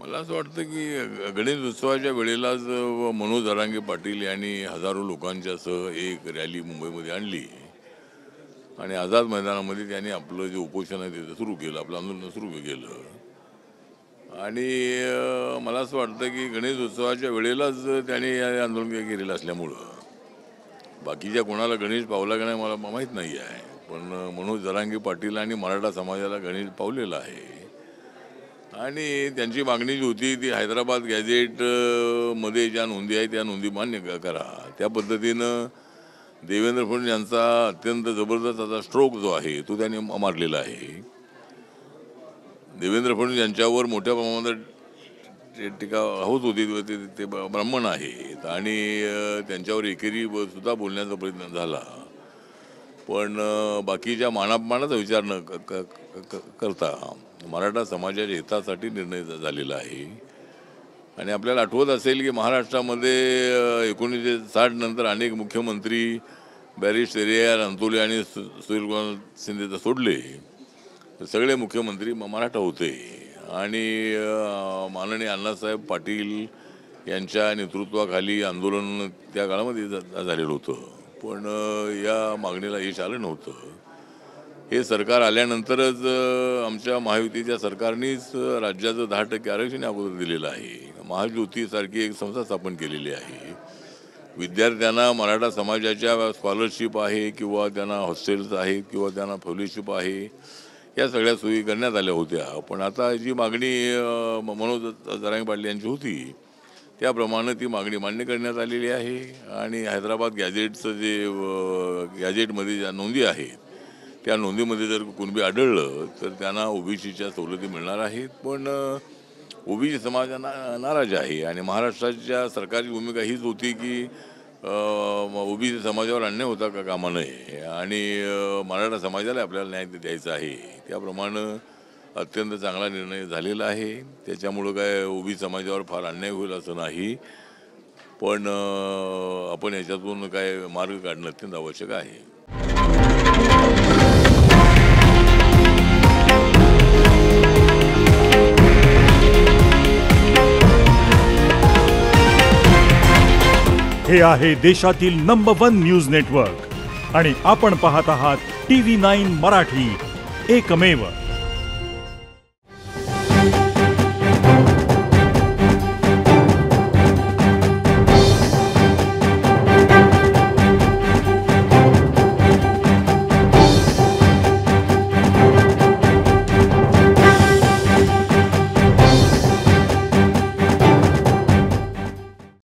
मला असं वाटतं की गणेश उत्सवाच्या वेळेलाच मनोज जरांगे पाटील यांनी हजारो लोकांच्यासह एक रॅली मुंबईमध्ये आणली आणि आझाद मैदानामध्ये त्यांनी आपलं जे उपोषण आहे ते सुरू केलं, आपलं आंदोलन सुरू केलं. आणि मला असं वाटतं की गणेश उत्सवाच्या वेळेलाच त्यांनी हे आंदोलन केलेलं असल्यामुळं बाकीच्या कोणाला गणेश पावला का नाही मला माहीत नाही आहे, पण मनोज जरांगे पाटील आणि मराठा समाजाला गणेश पावलेला आहे. आणि त्यांची मागणी जी होती ती हैदराबाद गॅझेट मध्ये ज्या नोंदी आहेत त्या नोंदी मान्य करा. त्या पद्धतीनं देवेंद्र फडणवीस यांचा अत्यंत जबरदस्त असा स्ट्रोक जो आहे तो त्यांनी मारलेला आहे. देवेंद्र फडणवीस यांच्यावर मोठ्या प्रमाणात टीका होत होती, ते ब्राह्मण आहेत आणि त्यांच्यावर एकेरी सुद्धा बोलण्याचा प्रयत्न झाला, पण बाकीच्या मानापमानाचा विचार न करता मराठा समाजाच्या हितासाठी निर्णय झालेला आहे. आणि आपल्याला आठवत असेल की महाराष्ट्रामध्ये 1960 नंतर अनेक मुख्यमंत्री बॅरिस्टर A.R. अंतोले आणि सुशीलकुमार शिंदे तर सोडले, सगळे मुख्यमंत्री मराठा होते आणि माननीय अण्णासाहेब पाटील यांच्या नेतृत्वाखाली आंदोलन त्या काळामध्ये झालेलं होतं, पण या मागणीला यश आलं नव्हतं. हे सरकार आल्यानंतरच आमच्या महायुतीच्या सरकारनेच राज्याचं 10% आरक्षण अगोदर दिलेलं आहे. महाज्योतीसारखी एक संस्था स्थापन केलेली आहे. विद्यार्थ्यांना मराठा समाजाच्या स्कॉलरशिप आहे किंवा त्यांना हॉस्टेल्स आहेत किंवा त्यांना फेलोशिप आहे, या सगळ्या सोयी करण्यात आल्या होत्या. पण आता जी मागणी मनोज जरांगे पाटील यांची होती त्याप्रमाणे ती मागणी मान्य करण्यात आलेली आहे. आणि हैदराबाद गॅझेटचं जे गॅझेटमध्ये ज्या नोंदी आहेत त्या नोंदीमध्ये जर कुणबी आढळलं तर त्यांना ओबीसीच्या सवलती मिळणार आहेत. पण ओबीसी समाज नाराज आहे आणि महाराष्ट्राच्या सरकारची भूमिका हीच होती की ओबीसी समाजावर अन्याय होता का कामा नये आणि मराठा समाजाला आपल्याला न्याय द्यायचा आहे. त्याप्रमाणे अत्यंत चांगला निर्णय झालेला आहे. त्याच्यामुळं काय ओबीसी समाजावर फार अन्याय होईल असं नाही, पण आपण याच्यातून काय मार्ग काढणं अत्यंत आवश्यक आहे. हे आहे देशातील नंबर 1 न्यूज नेटवर्क आणि आपण पाहत आहात TV9 मराठी, एकमेव.